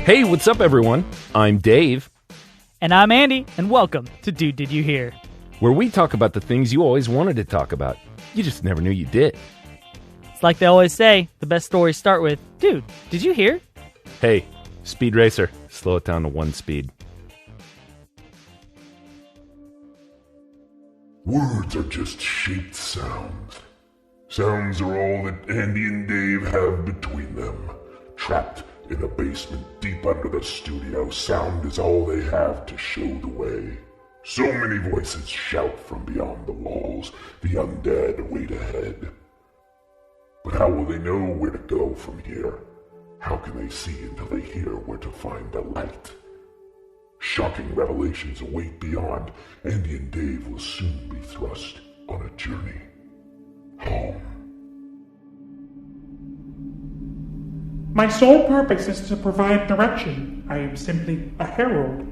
Hey, what's up, everyone? I'm Dave. And I'm Andy, and welcome to Dude, Did You Hear? Where we talk about the things you always wanted to talk about. You just never knew you did. It's like they always say, the best stories start with, Dude, did you hear? Hey, Speed Racer, slow it down to 1 speed. Words are just shaped sounds. Sounds are all that Andy and Dave have between them. Trapped in a basement deep under the studio, sound is all they have to show the way. So many voices shout from beyond the walls, the undead wait ahead. But how will they know where to go from here? How can they see until they hear where to find the light? Shocking revelations await beyond. Andy and Dave will soon be thrust on a journey home. My sole purpose is to provide direction. I am simply a herald.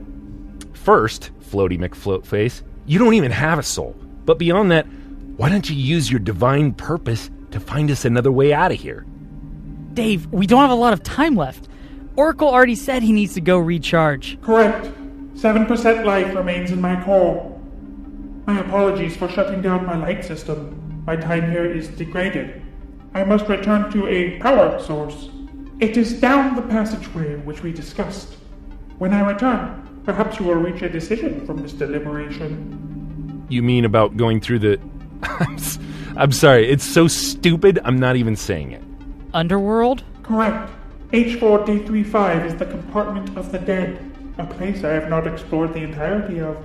First, Floaty McFloatface, you don't even have a soul. But beyond that, why don't you use your divine purpose to find us another way out of here? Dave, we don't have a lot of time left. Oracle already said he needs to go recharge. Correct. 7% life remains in my core. My apologies for shutting down my light system. My time here is degraded. I must return to a power source. It is down the passageway which we discussed. When I return, perhaps you will reach a decision from this deliberation. You mean about going through the... I'm sorry, it's so stupid, I'm not even saying it. Underworld? Correct. H4D35 is the compartment of the dead, a place I have not explored the entirety of.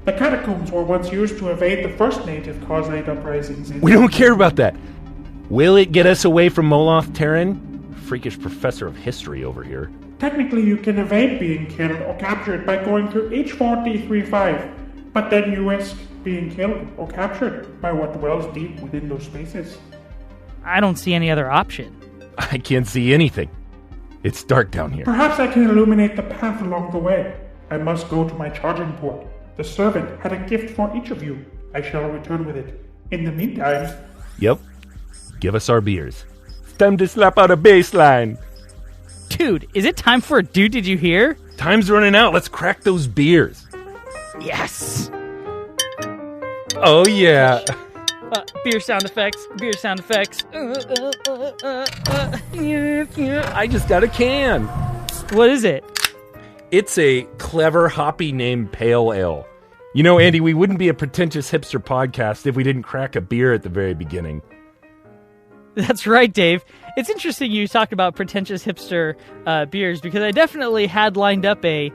The catacombs were once used to evade the first native causite uprisings. We don't care about that. Will it get us away from Moloth Terran? Freakish professor of history over here. Technically, you can evade being killed or captured by going through H4D35, but then you risk being killed or captured by what dwells deep within those spaces. I don't see any other option. I can't see anything. It's dark down here. Perhaps I can illuminate the path along the way. I must go to my charging port. The servant had a gift for each of you. I shall return with it. In the meantime... Yep. Give us our beers. Time to slap out a baseline. Dude, is it time for a Dude, Did You Hear? Time's running out. Let's crack those beers. Yes! Oh, yeah. Beer sound effects. I just got a can. What is it? It's a clever hoppy named Pale Ale. You know, Andy, we wouldn't be a pretentious hipster podcast if we didn't crack a beer at the very beginning. That's right, Dave. It's interesting you talked about pretentious hipster beers because I definitely had lined up a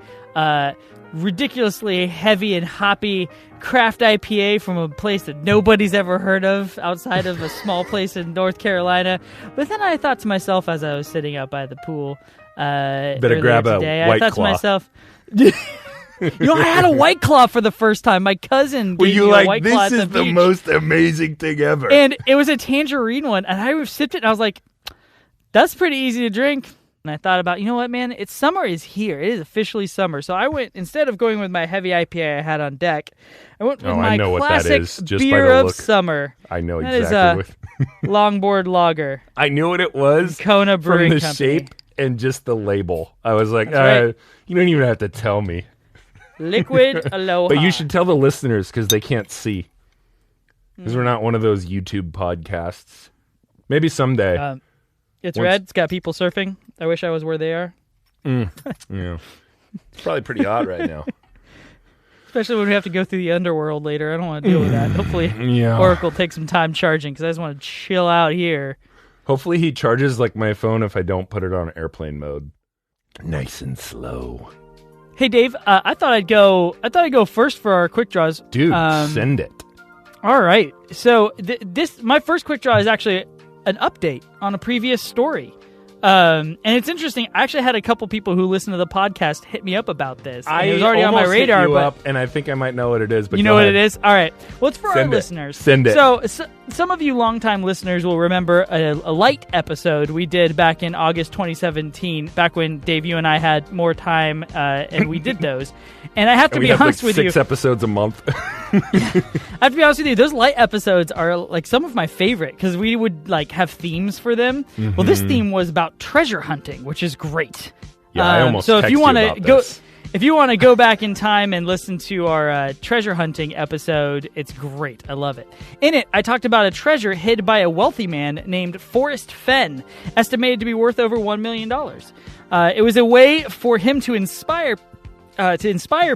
ridiculously heavy and hoppy craft IPA from a place that nobody's ever heard of outside of a small place in North Carolina. But then I thought to myself as I was sitting out by the pool better grab today, a White I thought Claw. to myself... I had a White Claw for the first time. My cousin gave me a White Claw at the beach. This is the most amazing thing ever. And it was a tangerine one, and I sipped it, and I was like, that's pretty easy to drink. And I thought about, you know what, man? Summer is here. It is officially summer. So I went, instead of going with my heavy IPA I had on deck, I went with my classic beer of summer. I know that exactly is Longboard Lager. I knew what it was. Kona Brewing from the Company. shape and just the label. I was like, right. You don't even have to tell me. Liquid Aloha. But you should tell the listeners because they can't see. Because we're not one of those YouTube podcasts. Maybe someday. It's red. It's got people surfing. I wish I was where they are. Yeah. It's probably pretty hot right now. Especially when we have to go through the underworld later. I don't want to deal with that. Hopefully Oracle takes some time charging because I just want to chill out here. Hopefully he charges like my phone if I don't put it on airplane mode. Nice and slow. Hey Dave, I thought I'd go first for our quick draws. Dude, send it. All right. So my first quick draw is actually an update on a previous story. And it's interesting. I actually had a couple people who listen to the podcast hit me up about this. And it was already on my radar, but and I think I might know what it is. But you know what it is? All right. Well, it's for our listeners. Send it. So some of you longtime listeners will remember a light episode we did back in August 2017, back when Dave, you and I had more time, and we did those. And I have to be honest with you. 6 episodes a month. I have to be honest with you. Those light episodes are like some of my favorite because we would like have themes for them. Mm-hmm. Well, this theme was about treasure hunting, which is great. Yeah, I almost so if texted you want to about go, this. if you want to go back in time and listen to our treasure hunting episode, it's great. I love it. In it, I talked about a treasure hid by a wealthy man named Forrest Fenn, estimated to be worth over $1 million. It was a way for him to inspire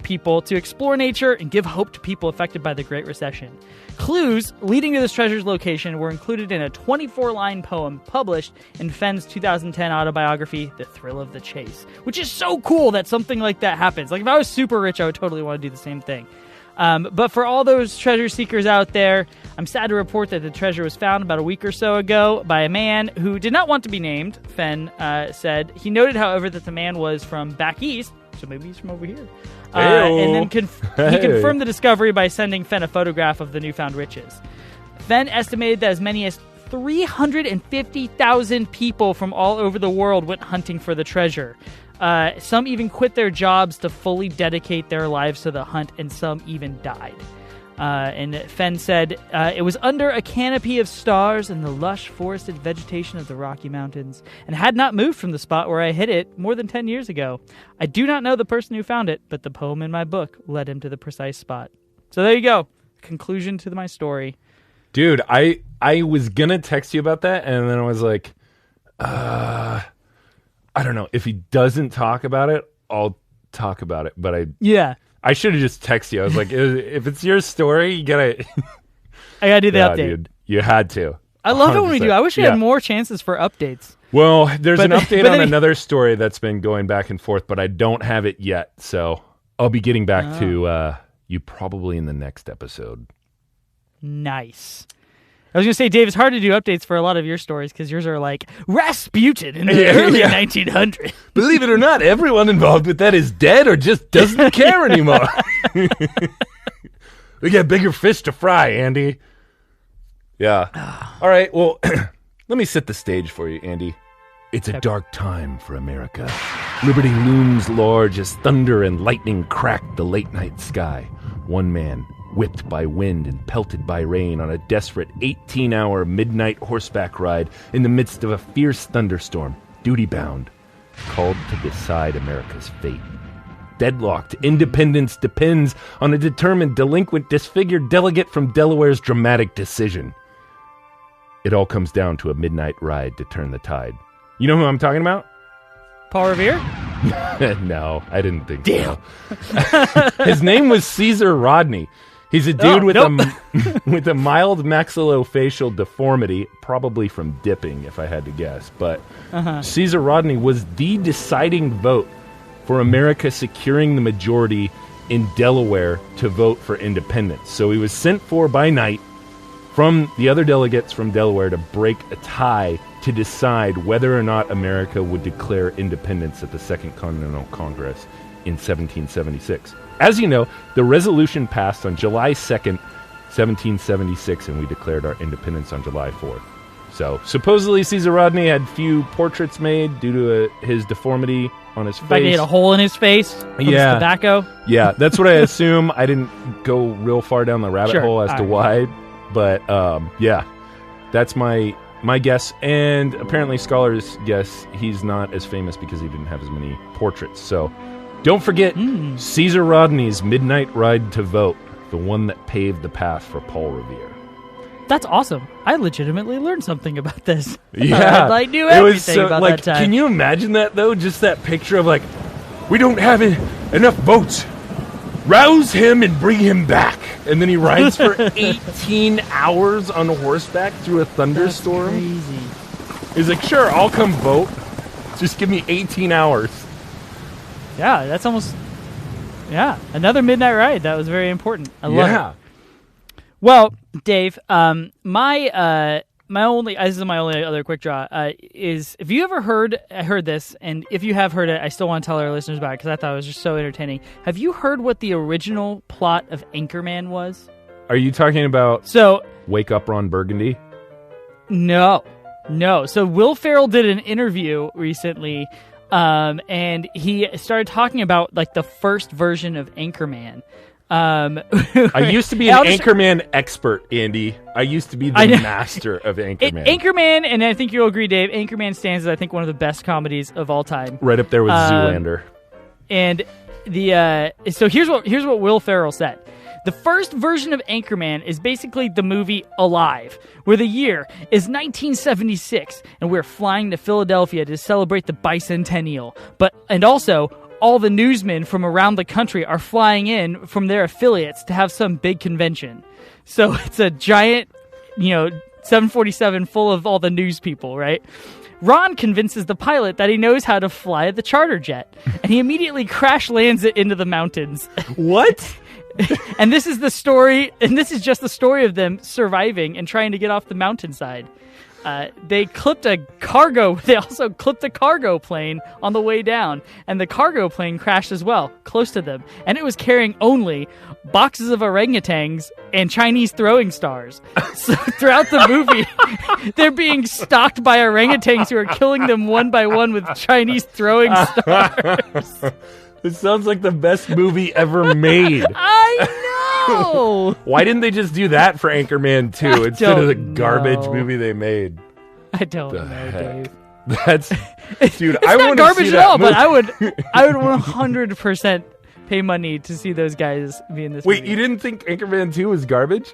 people to explore nature and give hope to people affected by the Great Recession. Clues leading to this treasure's location were included in a 24-line poem published in Fenn's 2010 autobiography, The Thrill of the Chase, which is so cool that something like that happens. Like, if I was super rich, I would totally want to do the same thing. But for all those treasure seekers out there, I'm sad to report that the treasure was found about a week or so ago by a man who did not want to be named, Fenn said. He noted, however, that the man was from back east, so maybe he's from over here. And then he confirmed the discovery by sending Fenn a photograph of the newfound riches. Fenn estimated that as many as 350,000 people from all over the world went hunting for the treasure. Some even quit their jobs to fully dedicate their lives to the hunt, and some even died. And Fenn said, it was under a canopy of stars in the lush forested vegetation of the Rocky Mountains, and had not moved from the spot where I hid it more than 10 years ago. I do not know the person who found it, but the poem in my book led him to the precise spot. So there you go. Conclusion to my story. Dude, I was going to text you about that, and then I was like, I don't know. If he doesn't talk about it, I'll talk about it. But I should have just texted you. I was like, if it's your story, you gotta... I gotta do the update. Dude, you had to. I love 100%. It when we do. I wish we had more chances for updates. Well, there's an update on another story that's been going back and forth, but I don't have it yet. So I'll be getting back to you probably in the next episode. Nice. I was going to say, Dave, it's hard to do updates for a lot of your stories because yours are like Rasputin in the early 1900s. Believe it or not, everyone involved with that is dead or just doesn't care anymore. We got bigger fish to fry, Andy. Yeah. All right, well, let me set the stage for you, Andy. It's a dark time for America. Liberty looms large as thunder and lightning crack the late-night sky. One man, whipped by wind and pelted by rain on a desperate 18-hour midnight horseback ride in the midst of a fierce thunderstorm, duty-bound, called to decide America's fate. Deadlocked, independence depends on a determined, delinquent, disfigured delegate from Delaware's dramatic decision. It all comes down to a midnight ride to turn the tide. You know who I'm talking about? Paul Revere? No, I didn't think so. His name was Caesar Rodney. He's a dude with a mild maxillofacial deformity, probably from dipping, if I had to guess. But Caesar Rodney was the deciding vote for America securing the majority in Delaware to vote for independence. So he was sent for by night from the other delegates from Delaware to break a tie to decide whether or not America would declare independence at the Second Continental Congress in 1776. As you know, the resolution passed on July 2nd, 1776, and we declared our independence on July 4th. So, supposedly Caesar Rodney had few portraits made due to his deformity on his face. Like he had a hole in his face from his tobacco? Yeah, that's what I assume. I didn't go real far down the rabbit hole as to why. But, yeah, that's my guess. And apparently scholars guess he's not as famous because he didn't have as many portraits. So, don't forget Caesar Rodney's midnight ride to vote, the one that paved the path for Paul Revere. That's awesome. I legitimately learned something about this. Yeah. I knew everything about that time. Can you imagine that, though? Just that picture of, we don't have enough votes. Rouse him and bring him back. And then he rides for 18 hours on horseback through a thunderstorm. That's crazy. He's like, sure, I'll come vote. Just give me 18 hours. Yeah, that's almost... Yeah, another midnight ride. That was very important. I love it. Well, Dave, my only this is my only other quick draw is, if you ever heard this, and if you have heard it, I still want to tell our listeners about it because I thought it was just so entertaining. Have you heard what the original plot of Anchorman was? Are you talking about Wake Up Ron Burgundy? No. So Will Ferrell did an interview recently, and he started talking about the first version of Anchorman. I used to be an Anchorman expert, Andy. I used to be the master of Anchorman. Anchorman, and I think you'll agree, Dave, Anchorman stands as, I think, one of the best comedies of all time. Right up there with Zoolander. And so here's what Will Ferrell said. The first version of Anchorman is basically the movie Alive, where the year is 1976, and we're flying to Philadelphia to celebrate the bicentennial. And also, all the newsmen from around the country are flying in from their affiliates to have some big convention. So it's a giant, 747 full of all the news people, right? Ron convinces the pilot that he knows how to fly the charter jet, and he immediately crash lands it into the mountains. What? And this is the story, and this is just the story of them surviving and trying to get off the mountainside. They also clipped a cargo plane on the way down, and the cargo plane crashed as well, close to them. And it was carrying only boxes of orangutans and Chinese throwing stars. So throughout the movie, they're being stalked by orangutans who are killing them one by one with Chinese throwing stars. It sounds like the best movie ever made. I know! Why didn't they just do that for Anchorman 2 instead of the garbage movie they made? I don't know, Dave. That's... Dude, it's not garbage at all, but I would 100% pay money to see those guys be in this movie. Wait, you didn't think Anchorman 2 was garbage?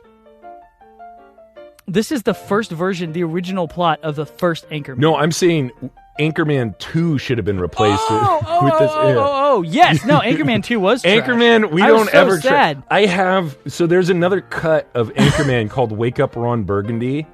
This is the first version, the original plot of the first Anchorman. No, I'm saying... Anchorman 2 should have been replaced with this. Yes. No, Anchorman 2 was trash. Anchorman, we I don't was so ever... sad. So there's another cut of Anchorman called Wake Up Ron Burgundy,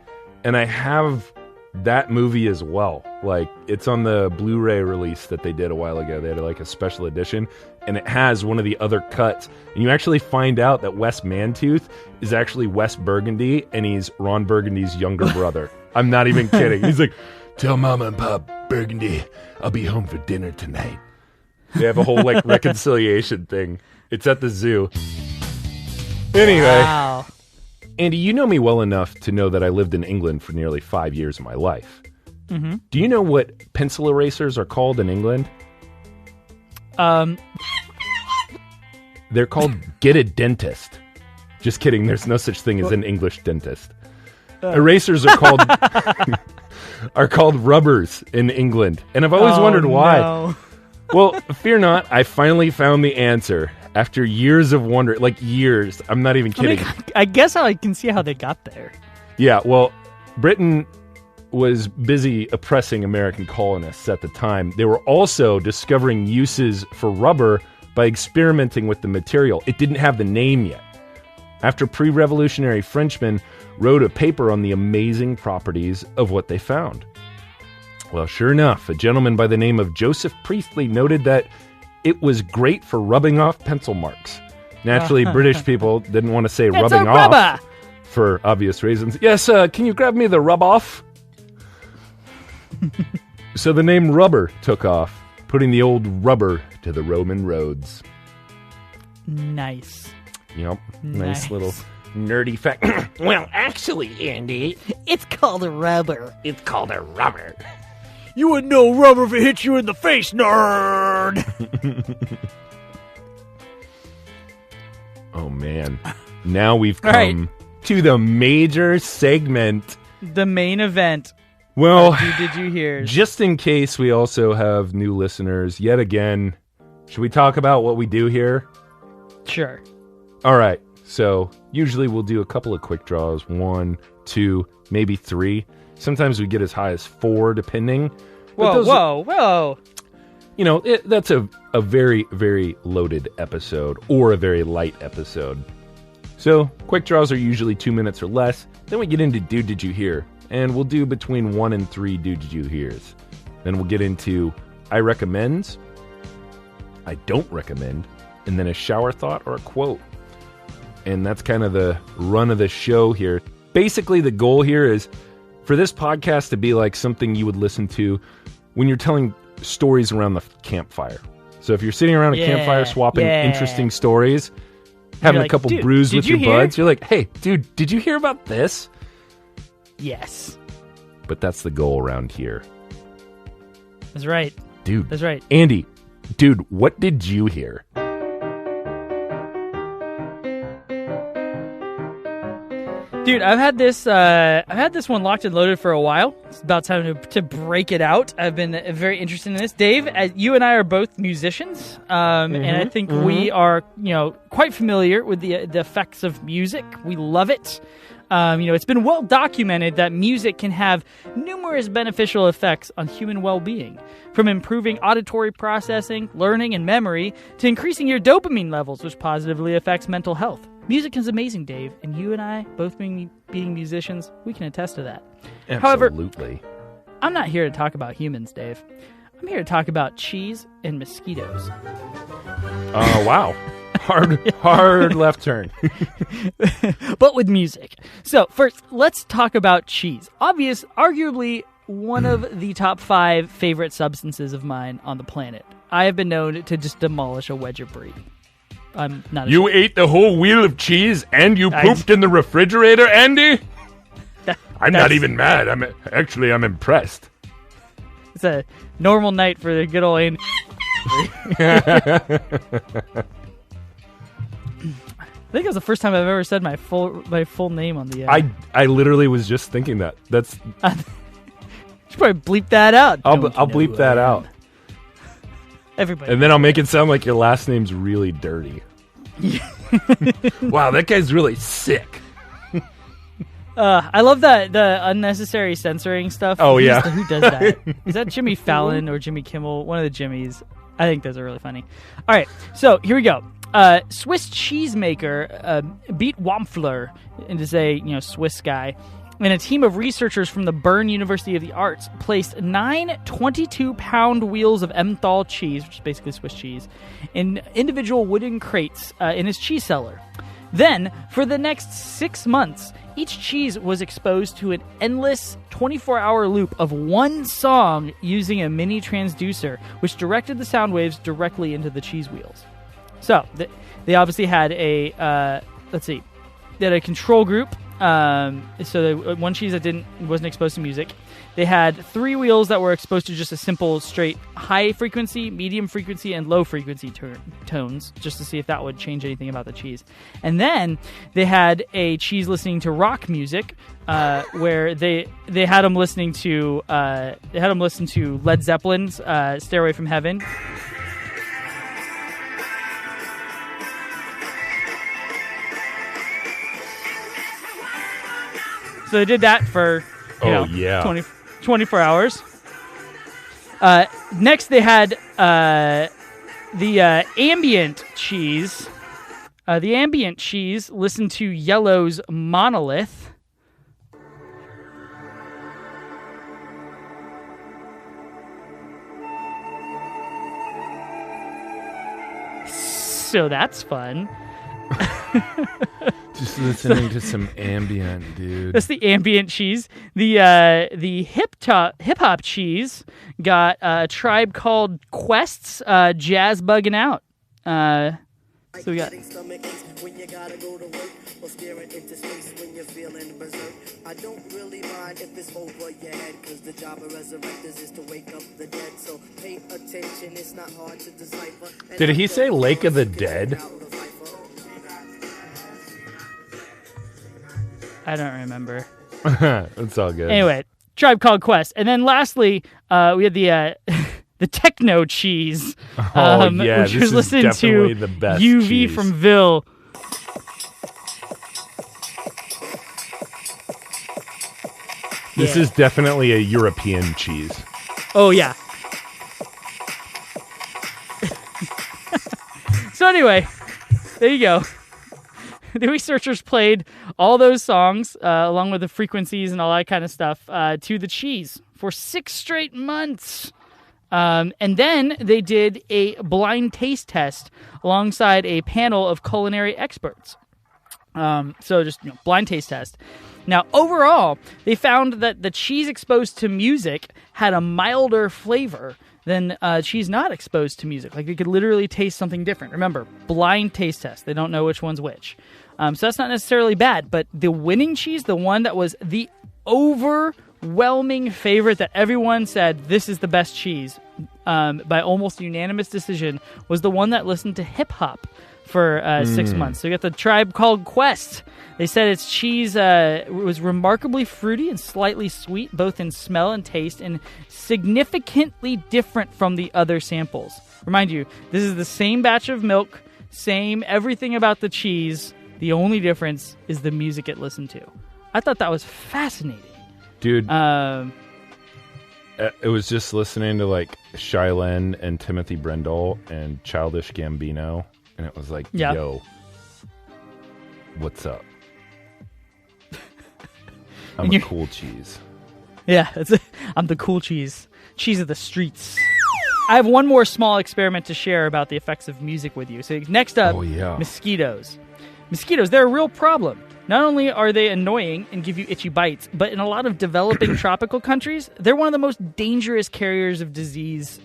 and I have that movie as well. Like, it's on the Blu-ray release that they did a while ago. They had like a special edition, and it has one of the other cuts. And you actually find out that Wes Mantooth is actually Wes Burgundy, and he's Ron Burgundy's younger brother. I'm not even kidding. He's like... Tell Mama and Pop Burgundy I'll be home for dinner tonight. They have a whole like reconciliation thing. It's at the zoo. Anyway, wow. Andy, you know me well enough to know that I lived in England for nearly 5 years of my life. Mm-hmm. Do you know what pencil erasers are called in England? They're called Get a Dentist. Just kidding. There's no such thing as an English dentist. Erasers are called... are called rubbers in England. And I've always wondered why. No. Well, fear not, I finally found the answer after years of wonder. Like years. I'm not even kidding. I guess I can see how they got there. Yeah, well, Britain was busy oppressing American colonists at the time. They were also discovering uses for rubber by experimenting with the material. It didn't have the name yet. After pre-revolutionary Frenchmen wrote a paper on the amazing properties of what they found. Well, sure enough, a gentleman by the name of Joseph Priestley noted that it was great for rubbing off pencil marks. Naturally, British people didn't want to say rubbing off for obvious reasons. Yes, can you grab me the rub off? So the name rubber took off, putting the old rubber to the Roman roads. Nice. Yep, nice little... nerdy fact. Well, actually, Andy, it's called a rubber. It's called a rubber. You wouldn't know rubber if it hit you in the face, nerd. Oh man, now we've come to the major segment, the main event. Well, did you hear? Just in case we also have new listeners, yet again, should we talk about what we do here? Sure. All right. So usually we'll do a couple of quick draws, 1, 2, maybe 3. Sometimes we get as high as 4, depending. Whoa. You know, that's a very, very loaded episode or a very light episode. So quick draws are usually 2 minutes or less. Then we get into Dude Did You Hear? And we'll do between 1 and 3 Dude Did You Hears. Then we'll get into I Recommends, I Don't Recommend, and then a shower thought or a quote. And that's kind of the run of the show here. Basically, the goal here is for this podcast to be like something you would listen to when you're telling stories around the campfire. So if you're sitting around a campfire swapping interesting stories, having a couple brews with your buds, you're like, hey, dude, did you hear about this? Yes. But that's the goal around here. That's right. Dude. That's right. Andy, dude, what did you hear? Dude, I've had this one locked and loaded for a while. It's about time to break it out. I've been very interested in this. Dave, you and I are both musicians, and I think we are, quite familiar with the effects of music. We love it. It's been well documented that music can have numerous beneficial effects on human well-being, from improving auditory processing, learning, and memory, to increasing your dopamine levels, which positively affects mental health. Music is amazing, Dave, and you and I, both being musicians, we can attest to that. Absolutely. However, I'm not here to talk about humans, Dave. I'm here to talk about cheese and mosquitoes. Oh, wow. Hard left turn. But with music. So, first, let's talk about cheese. Arguably one of the top 5 favorite substances of mine on the planet. I have been known to just demolish a wedge of brie. I'm not. You ate the whole wheel of cheese and you pooped in the refrigerator, Andy? I'm not even mad. I'm impressed. It's a normal night for the good old Andy. I think it was the first time I've ever said my full name on the. I literally was just thinking that. That's. You should probably bleep that out. I'll bleep that out. Everybody. And then I'll make it sound like your last name's really dirty. Wow, that guy's really sick. I love the unnecessary censoring stuff. Oh, yeah. Who does that? Is that Jimmy Fallon or Jimmy Kimmel? One of the Jimmys. I think those are really funny. All right, so here we go. Swiss cheesemaker Beat Wampfler, and is a Swiss guy, and a team of researchers from the Bern University of the Arts placed 9 22-pound wheels of Emmental cheese, which is basically Swiss cheese, in individual wooden crates in his cheese cellar. Then, for the next 6 months, each cheese was exposed to an endless 24-hour loop of one song using a mini transducer, which directed the sound waves directly into the cheese wheels. So, they obviously had they had a control group. So one cheese that wasn't exposed to music. They had 3 wheels that were exposed to just a simple straight high frequency, medium frequency, and low frequency tones, just to see if that would change anything about the cheese. And then they had a cheese listening to rock music, where they had them listening to Led Zeppelin's "Stairway from Heaven." So they did that for 24 hours. Next, they had the ambient cheese. The ambient cheese listened to Yellow's Monolith. So that's fun. Just listening to some ambient, dude. That's the ambient cheese. The hip hop cheese got a Tribe Called Quest's Jazz Bugging Out. So we got. I don't really mind if it's over your head, cause the job of resurrectors is to wake up the dead. So pay attention, it's not hard to decipher. Did he say Lake of the Dead? I don't remember. It's all good. Anyway, Tribe Called Quest. And then lastly, we had the techno cheese. Which was listening to the best UV cheese. from Ville. This is definitely a European cheese. Oh, yeah. So anyway, there you go. The researchers played all those songs, along with the frequencies and all that kind of stuff, to the cheese for 6 straight months. And then they did a blind taste test alongside a panel of culinary experts. So just blind taste test. Now, overall, they found that the cheese exposed to music had a milder flavor than cheese not exposed to music. Like, you could literally taste something different. Remember, blind taste test. They don't know which one's which. So that's not necessarily bad. But the winning cheese, the one that was the overwhelming favorite that everyone said, this is the best cheese, by almost unanimous decision, was the one that listened to hip-hop for 6 months. So you got the Tribe Called Quest. They said its cheese was remarkably fruity and slightly sweet, both in smell and taste, and significantly different from the other samples. Remind you, this is the same batch of milk, same everything about the cheese. The only difference is the music it listened to. I thought that was fascinating. Dude, it was just listening to like Shylin and Timothy Brindle and Childish Gambino, and it was like, yo, what's up? I'm a cool cheese. Yeah, I'm the cool cheese. Cheese of the streets. I have one more small experiment to share about the effects of music with you. So next up, mosquitoes. Mosquitoes, they're a real problem. Not only are they annoying and give you itchy bites, but in a lot of developing tropical countries, they're one of the most dangerous carriers of disease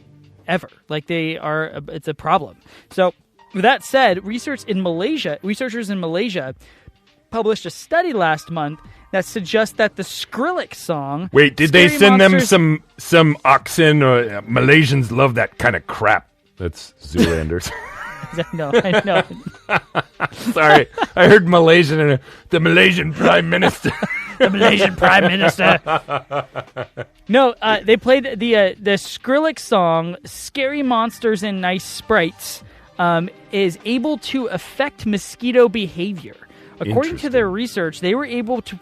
ever. Like it's a problem. So with that said, researchers in Malaysia published a study last month that suggests that the Skrillex song... Wait, did they send them some oxen? Or Malaysians love that kind of crap. That's Zoolanders. No, I know. Sorry, I heard Malaysian and the Malaysian Prime Minister. The Malaysian Prime Minister. No, they played the Skrillex song "Scary Monsters and Nice Sprites" is able to affect mosquito behavior. According to their research, they were able to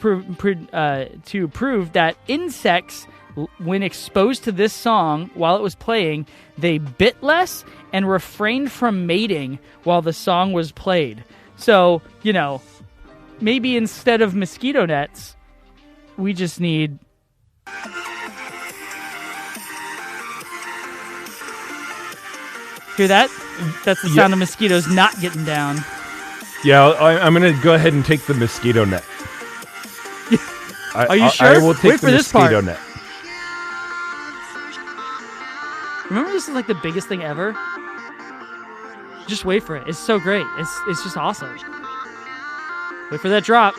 prove that insects, when exposed to this song while it was playing, they bit less and refrained from mating while the song was played. So, maybe instead of mosquito nets, we just need... Hear that? That's the sound of mosquitoes not getting down. Yeah, I'm going to go ahead and take the mosquito net. Are you sure? I will take Wait the for this mosquito part. net. Remember, this is like the biggest thing ever? Just wait for it. It's so great. It's just awesome. Wait for that drop.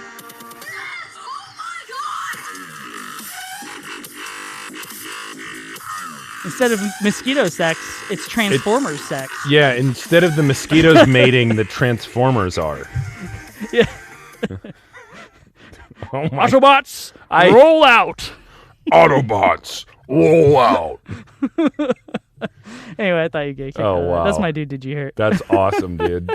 Instead of mosquito sex, it's Transformers sex. Yeah, instead of the mosquitoes mating, the Transformers are. Yeah. Oh my. Autobots, roll out. Autobots, roll out. Anyway, I thought you'd get kicked out. Wow. That's my dude. Did you hear it? That's awesome, dude.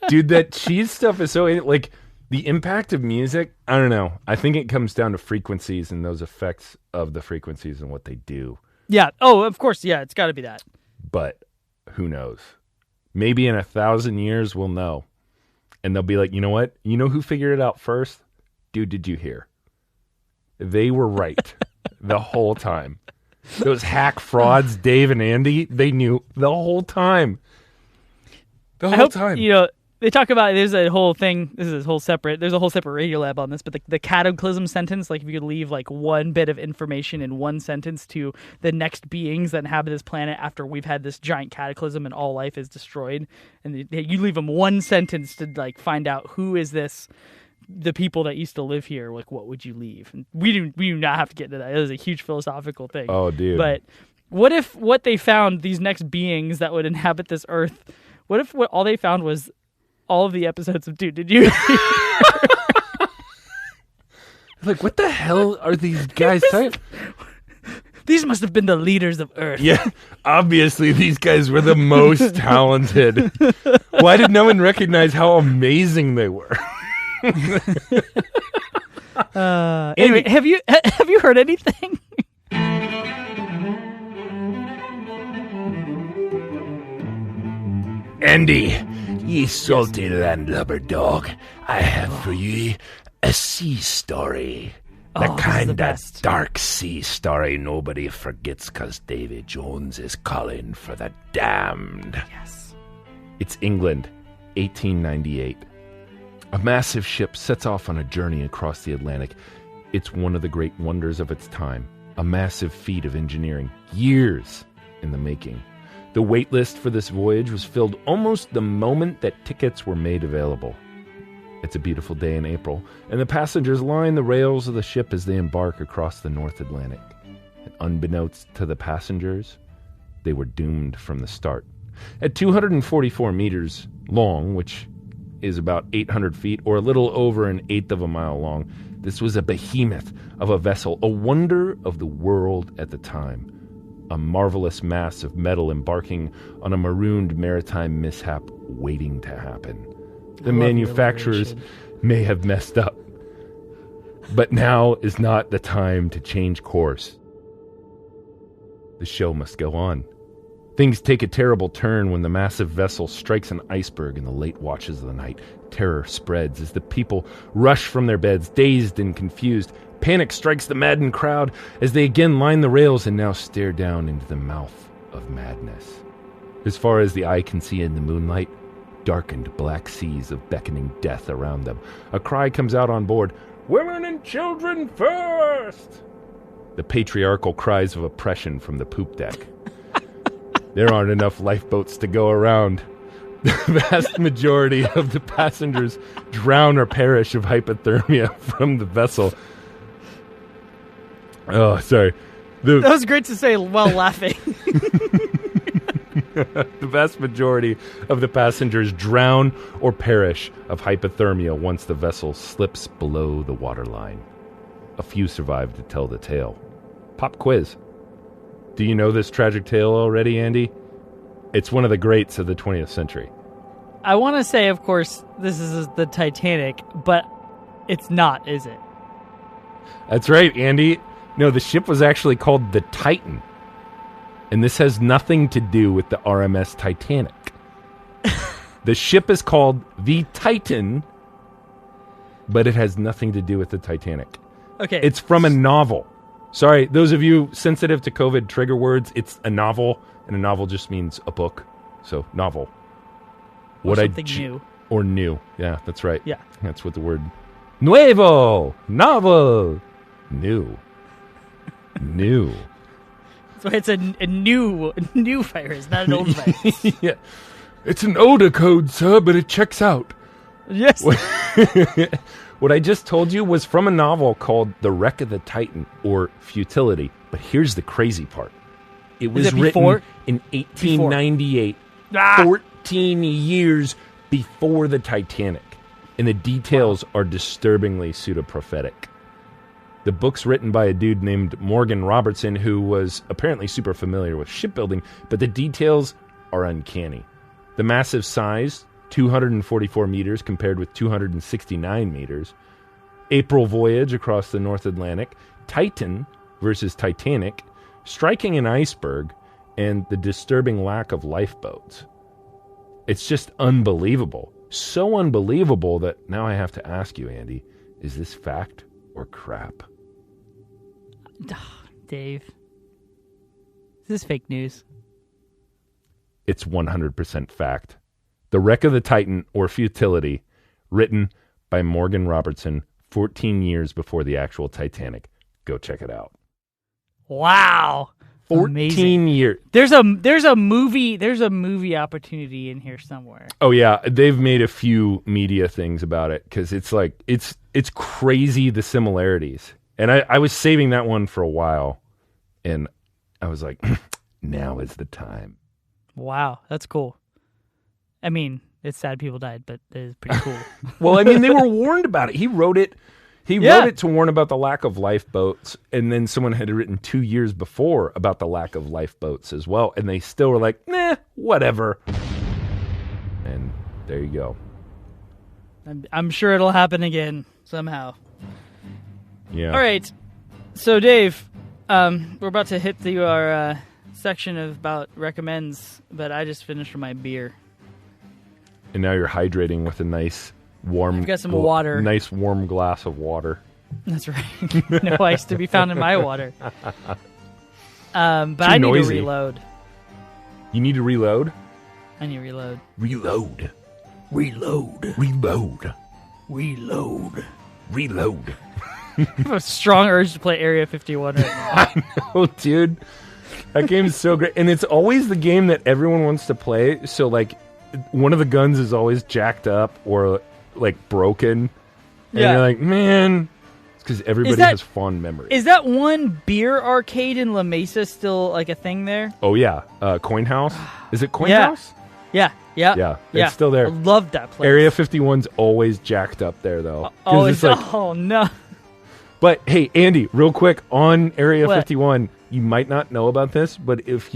Dude, that cheese stuff is so... Like, the impact of music, I don't know. I think it comes down to frequencies and those effects of the frequencies and what they do. Yeah. Oh, of course. Yeah, it's got to be that. But who knows? Maybe in 1,000 years we'll know. And they'll be like, you know what? You know who figured it out first? Dude, did you hear? They were right the whole time. Those hack frauds, Dave and Andy, they knew the whole time. The whole time. They talk about, there's a whole thing, there's a whole separate Radio Lab on this, but the cataclysm sentence, like if you could leave like one bit of information in one sentence to the next beings that inhabit this planet after we've had this giant cataclysm and all life is destroyed, and you leave them one sentence to like find out who is this, the people that used to live here, like what would you leave? And we do not have to get into that. It was a huge philosophical thing. Oh, dude. But what if what they found, these next beings that would inhabit this earth, what if all they found was all of the episodes of Dude, Did You? Like, what the hell are these guys saying? These must have been the leaders of Earth. Yeah, obviously these guys were the most talented. Why did no one recognize how amazing they were? Anyway, have you heard anything? Andy, ye salty landlubber dog, I have for ye a sea story. The kind of dark sea story nobody forgets 'cause Davy Jones is calling for the damned. Yes. It's England, 1898. A massive ship sets off on a journey across the Atlantic. It's one of the great wonders of its time, a massive feat of engineering, years in the making. The wait list for this voyage was filled almost the moment that tickets were made available. It's a beautiful day in April, and the passengers line the rails of the ship as they embark across the North Atlantic. And unbeknownst to the passengers, they were doomed from the start. At 244 meters, long, which is about 800 feet, or a little over an eighth of a mile long. This was a behemoth of a vessel, a wonder of the world at the time. A marvelous mass of metal embarking on a marooned maritime mishap waiting to happen. The manufacturers may have messed up, but now is not the time to change course. The show must go on. Things take a terrible turn when the massive vessel strikes an iceberg in the late watches of the night. Terror spreads as the people rush from their beds, dazed and confused. Panic strikes the maddened crowd as they again line the rails and now stare down into the mouth of madness. As far as the eye can see in the moonlight, darkened black seas of beckoning death around them. A cry comes out on board, "Women and children first!" The patriarchal cries of oppression from the poop deck. There aren't enough lifeboats to go around. The vast majority of the passengers drown or perish of hypothermia from the vessel. Oh, sorry. That was great to say while laughing. The vast majority of the passengers drown or perish of hypothermia once the vessel slips below the waterline. A few survive to tell the tale. Pop quiz. Do you know this tragic tale already, Andy? It's one of the greats of the 20th century. I want to say, of course, this is the Titanic, but it's not, is it? That's right, Andy. No, the ship was actually called the Titan. And this has nothing to do with the RMS Titanic. The ship is called the Titan, but it has nothing to do with the Titanic. Okay. It's from a novel. Sorry, those of you sensitive to COVID trigger words, it's a novel, and a novel just means a book. So, novel. Or something new. Or new. Yeah, that's right. Yeah. That's what the word... Nuevo! Novel! New. New. So it's a new virus, not an old virus. Yeah. It's an older code, sir, but it checks out. Yes. What I just told you was from a novel called The Wreck of the Titan, or Futility. But here's the crazy part. It was written in 1898, 14 years before the Titanic. And the details are disturbingly pseudo-prophetic. The book's written by a dude named Morgan Robertson, who was apparently super familiar with shipbuilding, but the details are uncanny. The massive size, 244 meters compared with 269 meters. April voyage across the North Atlantic. Titan versus Titanic. Striking an iceberg. And the disturbing lack of lifeboats. It's just unbelievable. So unbelievable that now I have to ask you, Andy, is this fact or crap? Dave. This is fake news. It's 100% fact. The Wreck of the Titan, or Futility, written by Morgan Robertson 14 years before the actual Titanic. Go check it out. Wow. 14 Amazing. years. There's a movie opportunity in here somewhere. Oh yeah, they've made a few media things about it because it's like it's crazy the similarities. And I was saving that one for a while, and I was like, now is the time. Wow, that's cool. I mean, it's sad people died, but it is pretty cool. Well, I mean, they were warned about it. He wrote it. He wrote it to warn about the lack of lifeboats, and then someone had written 2 years before about the lack of lifeboats as well, and they still were like, nah, whatever. And there you go. I'm sure it'll happen again somehow. Yeah. All right. So, Dave, we're about to hit our section of about recommends, but I just finished my beer. And now you're hydrating with a nice warm... I've got some water. Nice warm glass of water. That's right. No ice to be found in my water. But I need to reload. You need to reload? I need to reload. Reload. Reload. Reload. Reload. Reload. I have a strong urge to play Area 51 right now. I know, dude. That game's so great. And it's always the game that everyone wants to play. So, like, one of the guns is always jacked up or, like, broken. And you're like, man... It's because everybody has fond memories. Is that one beer arcade in La Mesa still, like, a thing there? Oh, yeah. Coin House? Is it Coin House? Yeah. It's still there. I love that place. Area 51's always jacked up there, though. Oh no. But hey, Andy, real quick on Area 51, you might not know about this, but if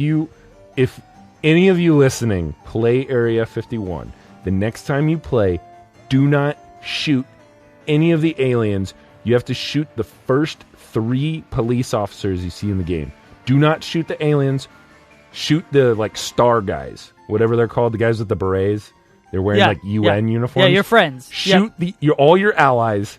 any of you listening play Area 51, the next time you play, do not shoot any of the aliens. You have to shoot the first 3 police officers you see in the game. Do not shoot the aliens. Shoot the star guys, whatever they're called, the guys with the berets. They're wearing UN uniforms. Yeah, your friends. Shoot all your allies,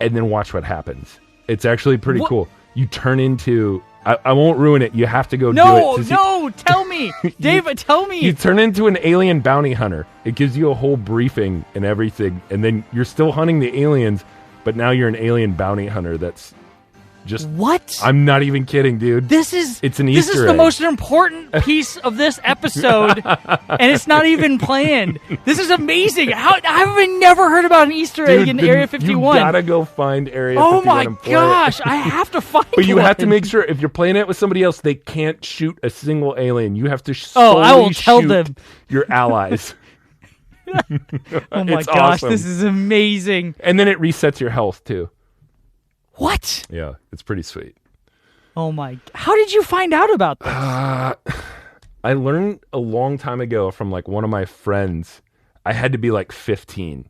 and then watch what happens. It's actually pretty cool. You turn into... I won't ruin it. You have to go do it. No, tell me. David, tell me. You turn into an alien bounty hunter. It gives you a whole briefing and everything, and then you're still hunting the aliens, but now you're an alien bounty hunter that's just... What? I'm not even kidding, dude. It's an Easter egg. This is the most important piece of this episode, and it's not even planned. This is amazing. I've never heard about an Easter egg in Area 51. You gotta go find Area 51 Oh my and play gosh, it. I have to find But you one. have to make sure, if you're playing it with somebody else, they can't shoot a single alien. You have to I will tell shoot them. your allies. Oh my It's gosh, awesome. this is amazing. And then it resets your health, too. What? Yeah, it's pretty sweet. Oh my... How did you find out about this? I learned a long time ago from one of my friends. I had to be 15.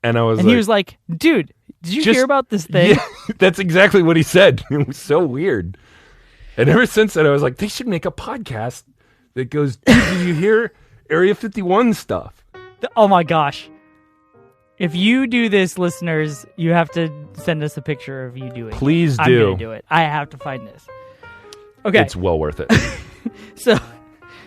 And I was he was like, dude, did you hear about this thing? Yeah, that's exactly what he said. It was so weird. And ever since then, I was like, they should make a podcast that goes, did you hear Area 51 stuff? Oh my gosh. If you do this, listeners, you have to send us a picture of you doing it. Please do. I'm going to do it. I have to find this. Okay. It's well worth it. So,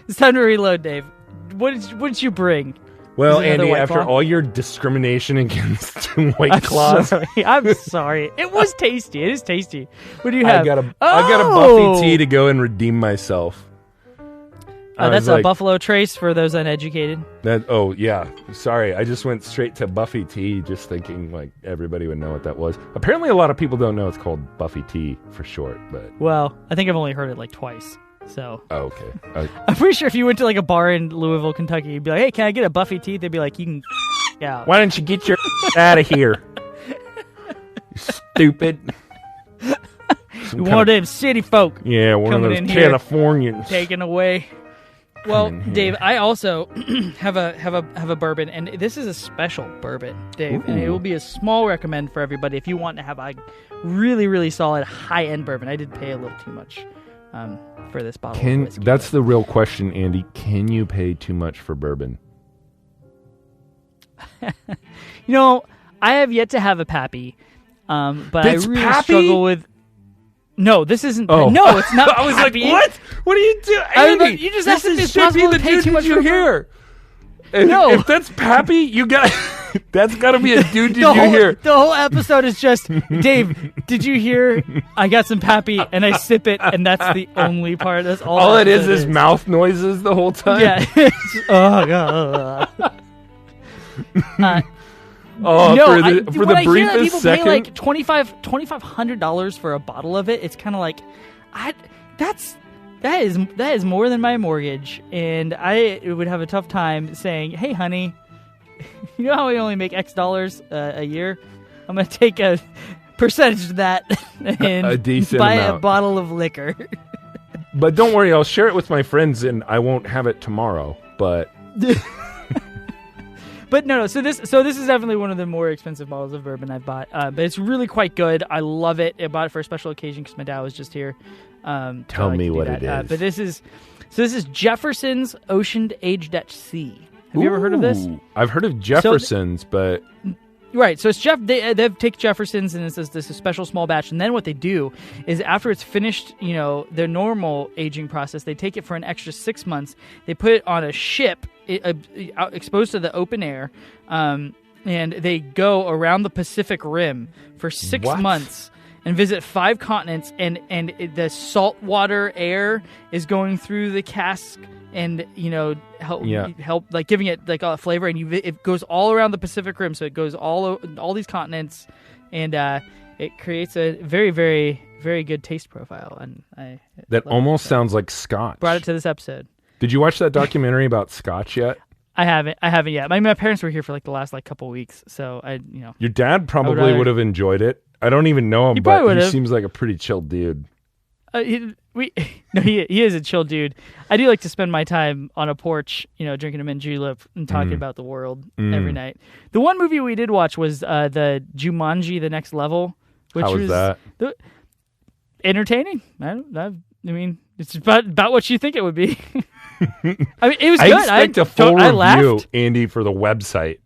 it's time to reload, Dave. What did you bring? Well, Andy, after all your discrimination against White Claws... I'm sorry. It was tasty. It is tasty. What do you have? I got a Buffy tea to go and redeem myself. That's a Buffalo Trace for those uneducated. Yeah. Sorry, I just went straight to Buffy tea, just thinking everybody would know what that was. Apparently, a lot of people don't know it's called Buffy tea for short. But well, I think I've only heard it twice. So. Oh, okay. I'm pretty sure if you went to a bar in Louisville, Kentucky, you'd be like, "Hey, can I get a Buffy tea?" They'd be like, "You can." Yeah. Why don't you get your out of here? You stupid. One of them city folk. Yeah, one of those Californians taken away. Well, Dave, I also have a bourbon, and this is a special bourbon, Dave. Ooh. And it will be a small recommend for everybody if you want to have a really, really solid high-end bourbon. I did pay a little too much for this bottle of whiskey. That's the real question, Andy. Can you pay too much for bourbon? I have yet to have a Pappy, but It's I really Pappy? struggle with... No, this isn't... Oh. No, it's not I was Pappy. like, what? What are you doing? Andy, you just asked if it's should be possible the to pay dude too much did you for hear? If that's Pappy, you got... That's got to be a dude did you hear. The whole episode is just, Dave, did you hear? I got some Pappy, and I sip it, and that's the only part. That's all it is mouth noises the whole time? Yeah. Oh, God. For the briefest second, pay $2,500 for a bottle of it. It's kind of like, that is more than my mortgage, and I would have a tough time saying, "Hey, honey, you know how we only make X dollars a year? I'm gonna take a percentage of that and a decent buy amount. A bottle of liquor." But don't worry, I'll share it with my friends, and I won't have it tomorrow. But. But no. So this is definitely one of the more expensive bottles of bourbon I've bought. But it's really quite good. I love it. I bought it for a special occasion because my dad was just here. Tell me what it is. But this is Jefferson's Ocean Aged at Sea. Have you ever heard of this? I've heard of Jefferson's, but right. So it's they take Jefferson's, and it's this special small batch. And then what they do is after it's finished, their normal aging process, they take it for an extra 6 months. They put it on a ship, exposed to the open air, and they go around the Pacific Rim for 6 months and visit 5 continents. And the saltwater air is going through the cask and help like giving it like a flavor. And it goes all around the Pacific Rim, so it goes all these continents, and it creates a very, very, very good taste profile. And that almost sounds like Scotch. Brought it to this episode. Did you watch that documentary about Scotch yet? I haven't yet. My parents were here for like the last couple weeks, so Your dad probably would have enjoyed it. I don't even know him, but he seems like a pretty chill dude. He is a chill dude. I do like to spend my time on a porch, drinking a mint julep and talking about the world every night. The one movie we did watch was the Jumanji: The Next Level, which How was that? Entertaining. I mean, it's about what you think it would be. I mean, it was good. I expect a full review, Andy, for the website.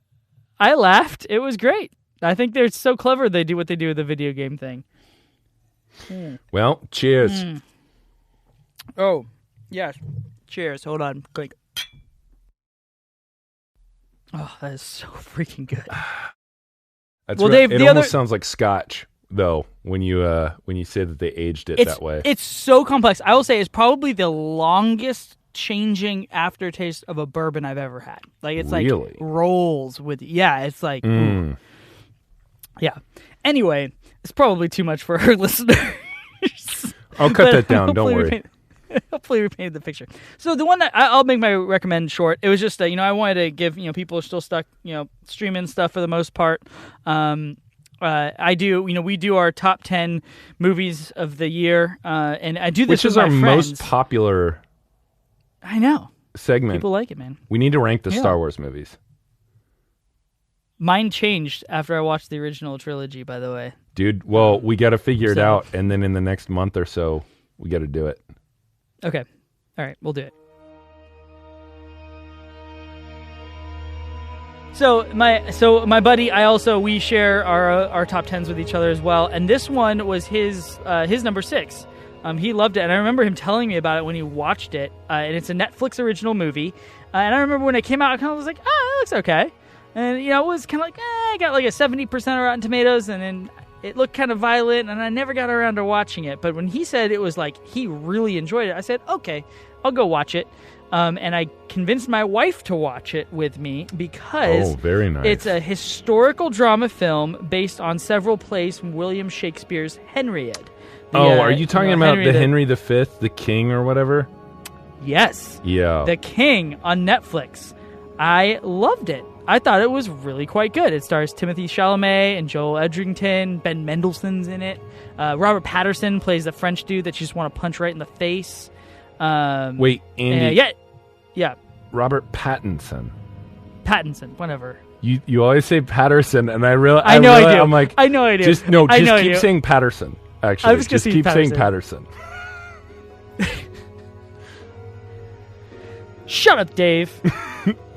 I laughed. It was great. I think they're so clever they do what they do with the video game thing. Well, cheers. Oh, yes. Cheers. Hold on. Quick. Oh, that is so freaking good. It almost sounds like Scotch, though, when you say that they aged it that way. It's so complex. I will say it's probably the longest changing aftertaste of a bourbon I've ever had. Like it's really? like rolls with it's like yeah. Anyway, it's probably too much for our listeners. I'll cut that down. Don't worry. Hopefully we painted the picture. So the one that I'll make my recommend short. It was just I wanted to give people are still stuck streaming stuff for the most part. I do we do our top 10 movies of the year, and I do this which is with our my friends. most popular. I know segment. People like it, man. We need to rank the Star Wars movies. Mine changed after I watched the original trilogy, by the way. Dude, well, we got to figure it out, and then in the next month or so, we got to do it. Okay. All right, we'll do it. So my buddy, we share our top 10s with each other as well, and this one was his number 6. He loved it, and I remember him telling me about it when he watched it, and it's a Netflix original movie, and I remember when it came out, I kind of was like, it looks okay. And, it was kind of like, I got like a 70% of Rotten Tomatoes, and then it looked kind of violent, and I never got around to watching it. But when he said it was like he really enjoyed it, I said, okay, I'll go watch it. And I convinced my wife to watch it with me because very nice. It's a historical drama film based on several plays from William Shakespeare's Henriade. Are you talking about Henry V, the King or whatever? Yes. Yeah. The King on Netflix. I loved it. I thought it was really quite good. It stars Timothée Chalamet and Joel Edgerton. Ben Mendelsohn's in it. Robert Pattinson plays the French dude that you just want to punch right in the face. Wait, Andy. Yeah. Robert Pattinson. Whatever. You always say Patterson, and I do. I'm like, I know I do. Just keep saying Patterson. Actually, just keep saying Patterson. Shut up, Dave.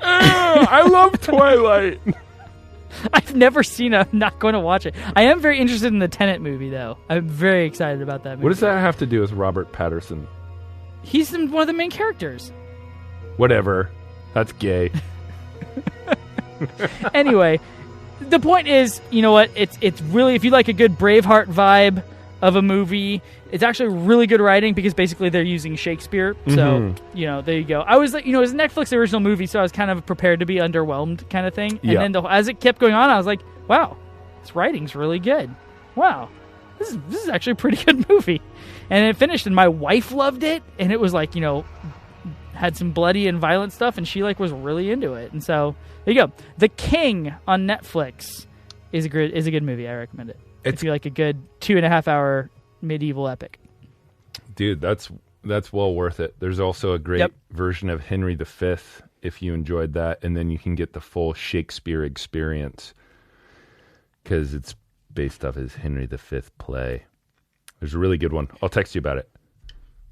I love Twilight. I've never seen it. I'm not going to watch it. I am very interested in the Tenet movie, though. I'm very excited about that movie. What does that have to do with Robert Pattinson? He's one of the main characters. Whatever. That's gay. Anyway, the point is, you know what? It's really, if you like a good Braveheart vibe of a movie, it's actually really good writing because basically they're using Shakespeare. So, there you go. I was like, it was a Netflix original movie, so I was kind of prepared to be underwhelmed kind of thing. And then as it kept going on, I was like, wow, this writing's really good. Wow, this is actually a pretty good movie. And it finished, and my wife loved it, and it was like, had some bloody and violent stuff, and she was really into it. And so there you go. The King on Netflix is a good movie. I recommend it. If you like a good 2.5 hour medieval epic. Dude, that's well worth it. There's also a great version of Henry V if you enjoyed that, and then you can get the full Shakespeare experience because it's based off his Henry V play. There's a really good one. I'll text you about it.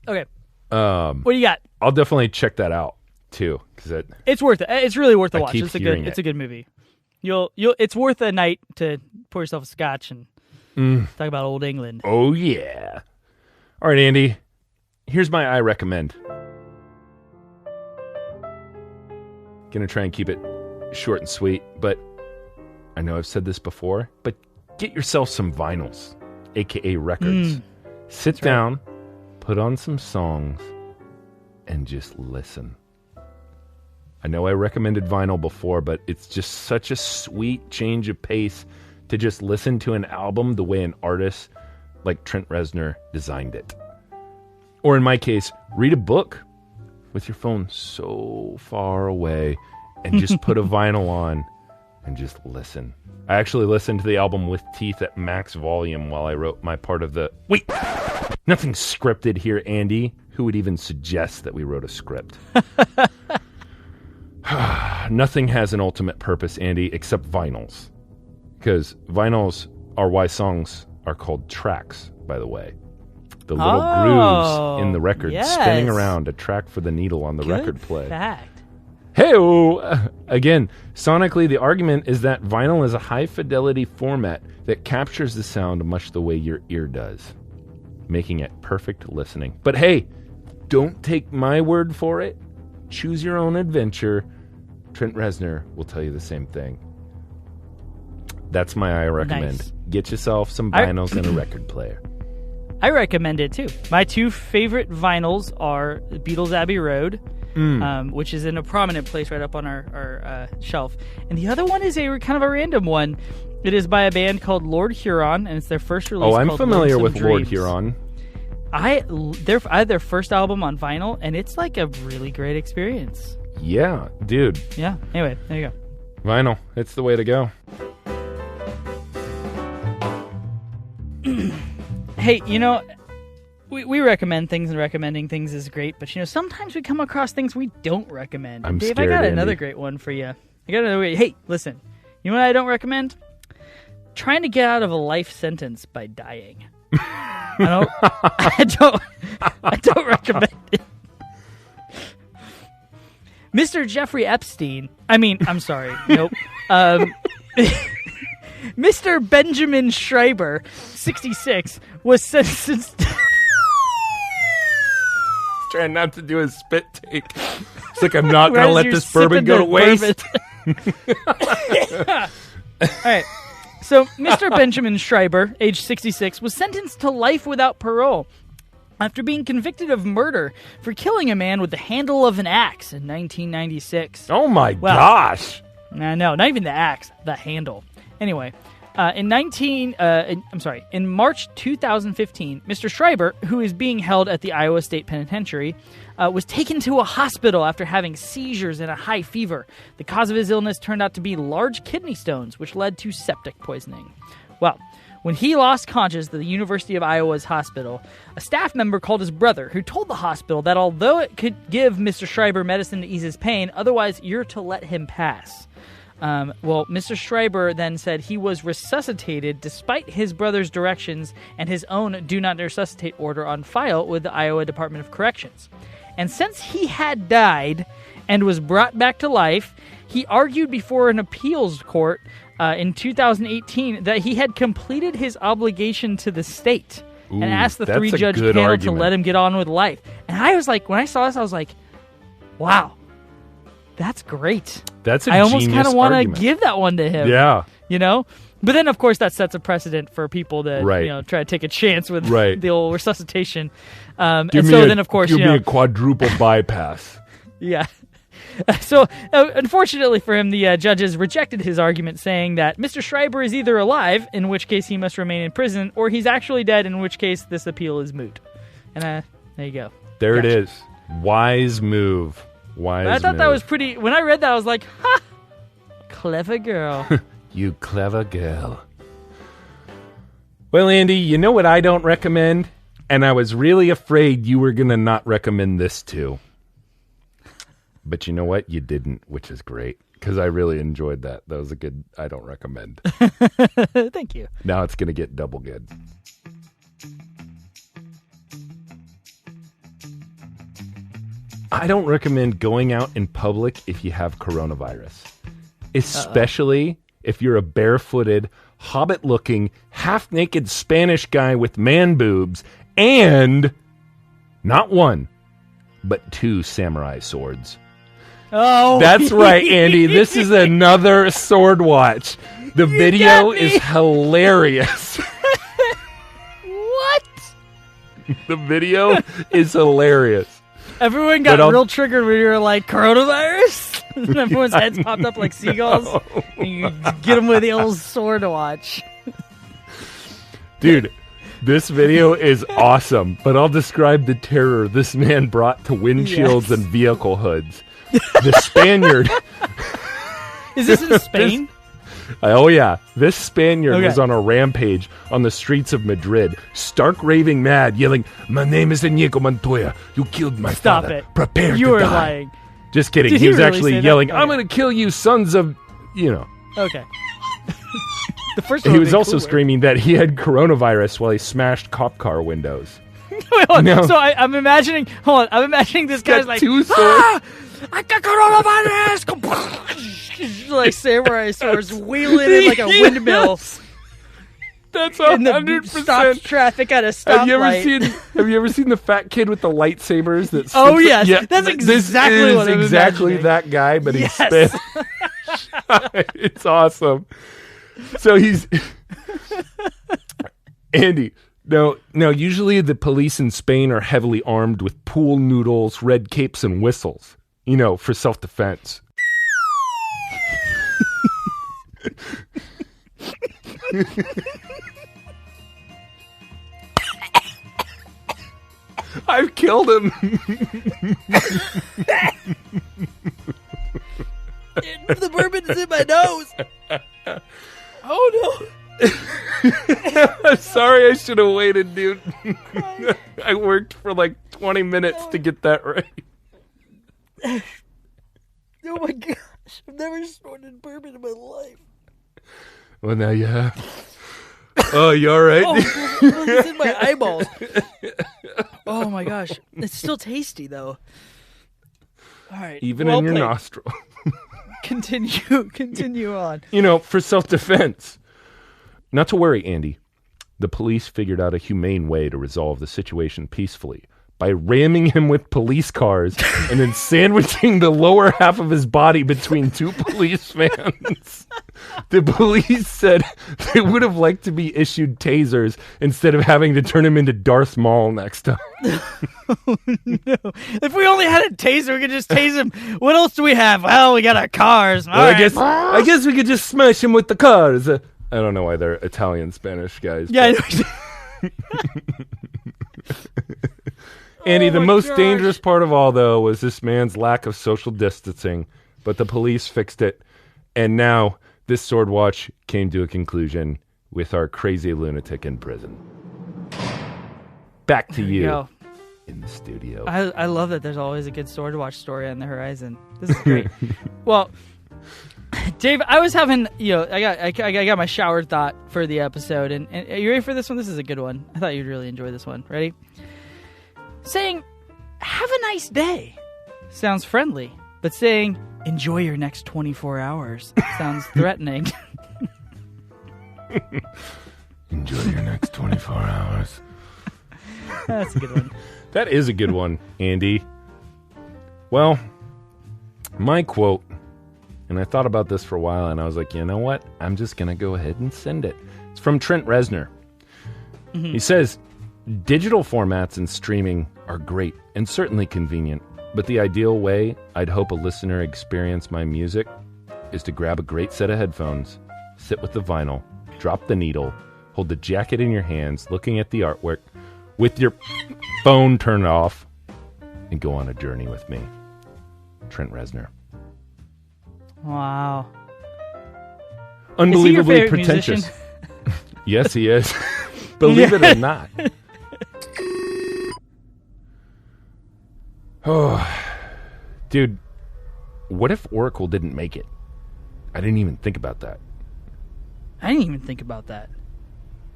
Okay. What do you got? I'll definitely check that out too because it's worth it. It's really worth a watch. It's a good movie. It's worth a night to pour yourself a scotch and talk about old England. Oh yeah. All right, Andy. Here's my I recommend. Gonna try and keep it short and sweet, but I know I've said this before, but get yourself some vinyls, aka records. Sit down, put on some songs, and just listen. I know I recommended vinyl before, but it's just such a sweet change of pace to just listen to an album the way an artist like Trent Reznor designed it. Or in my case, read a book. with your phone so far away and just put a vinyl on and just listen. I actually listened to the album with teeth at max volume while I wrote my part of the... Wait! Nothing scripted here, Andy. Who would even suggest that we wrote a script? Nothing has an ultimate purpose, Andy, except vinyls. Because vinyls are why songs are called tracks, by the way. The little grooves in the record spinning around, a track for the needle on the record play. Fact. Hey-o! Again, sonically, the argument is that vinyl is a high-fidelity format that captures the sound much the way your ear does, making it perfect listening. But hey, don't take my word for it. Choose your own adventure. Trent Reznor will tell you the same thing. That's my I recommend. Nice. Get yourself some vinyls and a record player. I recommend it too. My two favorite vinyls are Beatles Abbey Road, which is in a prominent place right up on our shelf. And the other one is a kind of a random one. It is by a band called Lord Huron, and it's their first release. Oh, I'm familiar with Dreams. Lord Huron. I had their first album on vinyl, and it's like a really great experience. Yeah, dude. Yeah. Anyway, there you go. Vinyl. It's the way to go. Hey, we recommend things, and recommending things is great, but sometimes we come across things we don't recommend. I'm Dave, scared, I got Andy. another great one for you. I got another. Hey, listen. You know what I don't recommend? Trying to get out of a life sentence by dying. I don't recommend it. Mr. Jeffrey Epstein. I'm sorry. Nope. Mr. Benjamin Schreiber, 66, was sentenced. Trying not to do a spit take. It's like I'm not going to let this bourbon go to waste. All right. So, Mr. Benjamin Schreiber, age 66, was sentenced to life without parole after being convicted of murder for killing a man with the handle of an axe in 1996. Oh my gosh. No, not even the axe, the handle. Anyway, in March 2015, Mr. Schreiber, who is being held at the Iowa State Penitentiary, was taken to a hospital after having seizures and a high fever. The cause of his illness turned out to be large kidney stones, which led to septic poisoning. Well, when he lost consciousness at the University of Iowa's hospital, a staff member called his brother, who told the hospital that although it could give Mr. Schreiber medicine to ease his pain, otherwise you're to let him pass. Mr. Schreiber then said he was resuscitated despite his brother's directions and his own do not resuscitate order on file with the Iowa Department of Corrections. And since he had died and was brought back to life, he argued before an appeals court in 2018 that he had completed his obligation to the state and asked the three-judge panel to let him get on with life. And I was like, when I saw this, I was like, wow. That's great. That's a I almost kind of want to give that one to him. Yeah. But then, of course, that sets a precedent for people to try to take a chance with the old resuscitation. Give me a quadruple bypass. Yeah. So, unfortunately for him, the judges rejected his argument, saying that Mr. Schreiber is either alive, in which case he must remain in prison, or he's actually dead, in which case this appeal is moot. And there you go. There it is. Wise move. I thought that was pretty... When I read that, I was like, ha! Clever girl. You clever girl. Well, Andy, you know what I don't recommend? And I was really afraid you were going to not recommend this too. But you know what? You didn't, which is great. Because I really enjoyed that. That was a good I don't recommend. Thank you. Now it's going to get double good. I don't recommend going out in public if you have coronavirus. Especially if you're a barefooted, hobbit-looking, half-naked Spanish guy with man boobs and not one, but two samurai swords. Oh, that's right, Andy. This is another sword watch. The video is hilarious. What? The video is hilarious. Everyone got real triggered when you were like, coronavirus? And everyone's heads popped up like seagulls. No. And you get them with the old sword watch. Dude, This video is awesome, but I'll describe the terror this man brought to windshields and vehicle hoods. The Spaniard... Is this in Spain? Oh, yeah. This Spaniard was on a rampage on the streets of Madrid, stark raving mad, yelling, "My name is Inigo Montoya. You killed my Stop father. it. Prepare You to were die." lying. Just kidding. Did He he was really actually say that? yelling, Okay. "I'm going to kill you, sons of..." You know. Okay. The first one He would was be also cooler. screaming that he had coronavirus while he smashed cop car windows. Wait, hold on. No. So I'm imagining. Hold on. I'm imagining this guy's Got like, two swords. "Ah, I got coronavirus!" Like samurai swords wheeling in like a windmill. Yes. That's And the 100%. stops traffic at a stoplight. Have you ever seen the fat kid with the lightsabers that Oh, slips- yes. Yeah, That's this exactly is what I'm exactly imagining. that guy, but Yes. he spit. It's awesome. So he's Andy. Now, usually the police in Spain are heavily armed with pool noodles, red capes, and whistles, for self-defense. I've killed him. The bourbon is in my nose. Oh I'm sorry, I should have waited, dude. I worked for like 20 minutes to get that right. no! Oh my gosh! I've never snorted bourbon in my life. Well, now you have. Oh, you all right? Oh, it's in my eyeballs. Oh my gosh! It's still tasty though. All right, Even well in your played. nostril. Continue on. For self-defense. Not to worry, Andy. The police figured out a humane way to resolve the situation peacefully by ramming him with police cars and then sandwiching the lower half of his body between two police vans. The police said they would have liked to be issued tasers instead of having to turn him into Darth Maul next time. No. If we only had a taser, we could just tase him. What else do we have? Well, we got our cars. All Well, right. I guess we could just smash him with the cars. I don't know why they're Italian Spanish guys. Yeah, but- I know. Andy, Oh the my most gosh. dangerous part of all, though, was this man's lack of social distancing, but the police fixed it, and now this sword watch came to a conclusion with our crazy lunatic in prison. Back to you go. in the studio. I love that there's always a good sword watch story on the horizon. This is great. Well, Dave, I was having, I got my shower thought for the episode, and are you ready for this one? This is a good one. I thought you'd really enjoy this one. Ready? Saying, "Have a nice day" sounds friendly, but saying, "Enjoy your next 24 hours" sounds threatening. Enjoy your next 24 hours. That's a good one. That is a good one, Andy. Well, my quote, and I thought about this for a while, and I was like, you know what? I'm just going to go ahead and send it. It's from Trent Reznor. He says, "Digital formats and streaming are great and certainly convenient, but the ideal way I'd hope a listener experience my music is to grab a great set of headphones, sit with the vinyl, drop the needle, hold the jacket in your hands, looking at the artwork, with your phone turned off, and go on a journey with me." Trent Reznor. Wow. Unbelievably Is he your favorite pretentious. musician? Yes, he is. Believe it or not. Oh, dude, what if Oracle didn't make it? I didn't even think about that. I didn't even think about that.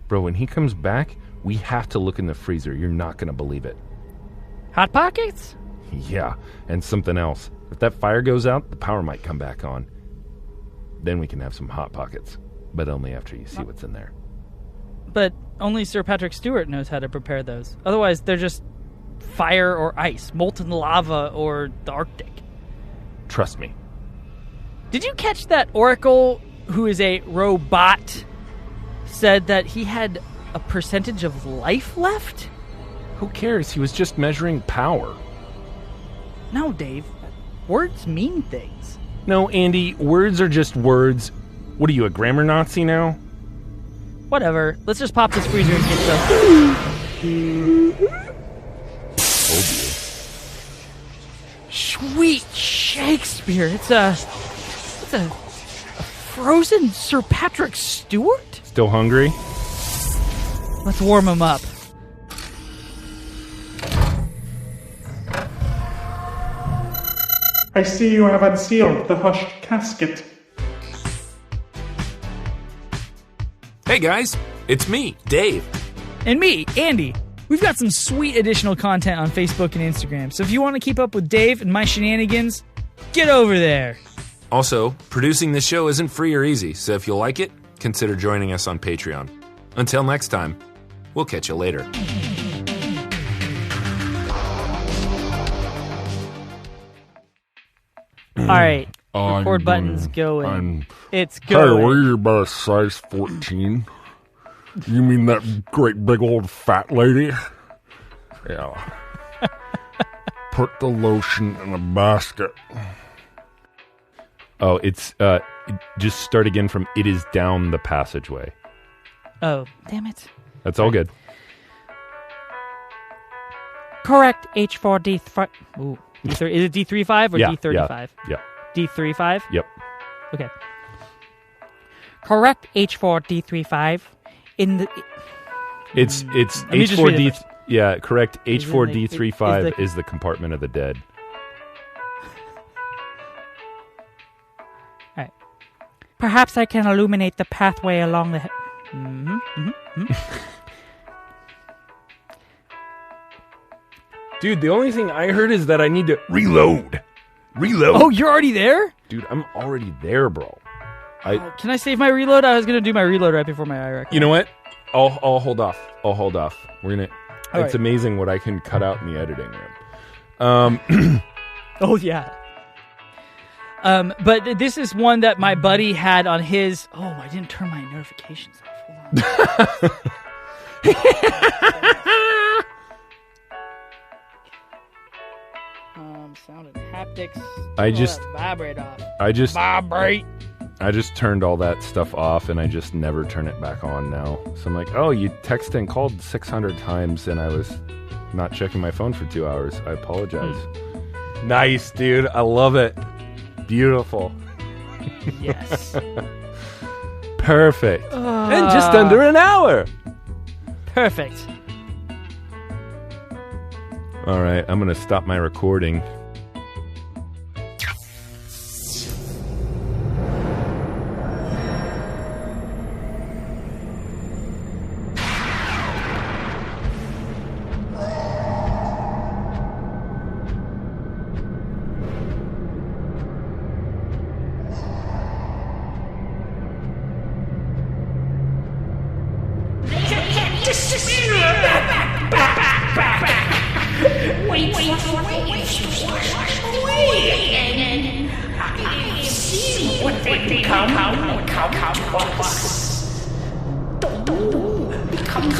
Bro, when he comes back, we have to look in the freezer. You're not going to believe it. Hot Pockets? Yeah, and something else. If that fire goes out, the power might come back on. Then we can have some Hot Pockets, but only after you see what's in there. But only Sir Patrick Stewart knows how to prepare those. Otherwise, they're just fire or ice, molten lava or the Arctic. Trust me. Did you catch that Oracle, who is a robot, said that he had a percentage of life left? Who cares? He was just measuring power. No, Dave. Words mean things. No, Andy, words are just words. What are you, a grammar Nazi now? Whatever. Let's just pop this freezer and get some. Sweet Shakespeare. It's a frozen Sir Patrick Stewart? Still hungry? Let's warm him up. I see you have unsealed the hushed casket. Hey guys, it's me, Dave. And me, Andy. We've got some sweet additional content on Facebook and Instagram, so if you want to keep up with Dave and my shenanigans, get over there. Also, producing this show isn't free or easy, so if you like it, consider joining us on Patreon. Until next time, we'll catch you later. All right, record button's going. It's Hey, going. were you about a size 14? You mean that great big old fat lady? Yeah. Put the lotion in a basket. Oh, it's just start again from "It is down the passageway." Oh, damn it. That's all good. Correct, H4D3. Ooh. Is it D35 or Yeah, D35? Yeah. D35? Yep. Okay. Correct, H4D35. In the. It's Let me just read H4D. it first. Yeah, correct. Is H4D35 the- is the compartment of the dead. All right. Perhaps I can illuminate the pathway along the. Dude, the only thing I heard is that I need to Reload. Oh, you're already there? Dude, I'm already there, bro. Can I save my reload? I was gonna do my reload right before my IREC. You know what? I'll hold off. We're gonna. All It's right. amazing what I can cut out in the editing room. Oh yeah. But this is one that my buddy had on his. Oh, I didn't turn my notifications off. Hold on. Sound and haptics. I Pull just- that vibrate off. Vibrate. I just turned all that stuff off, and I just never turn it back on now. So I'm like, oh, you texted and called 600 times, and I was not checking my phone for 2 hours. I apologize. Nice, dude. I love it. Beautiful. Yes. Perfect. And just under an hour. Perfect. All right, I'm going to stop my recording. Wait for the waves to wash away again. I've seen what they become to us. Don't become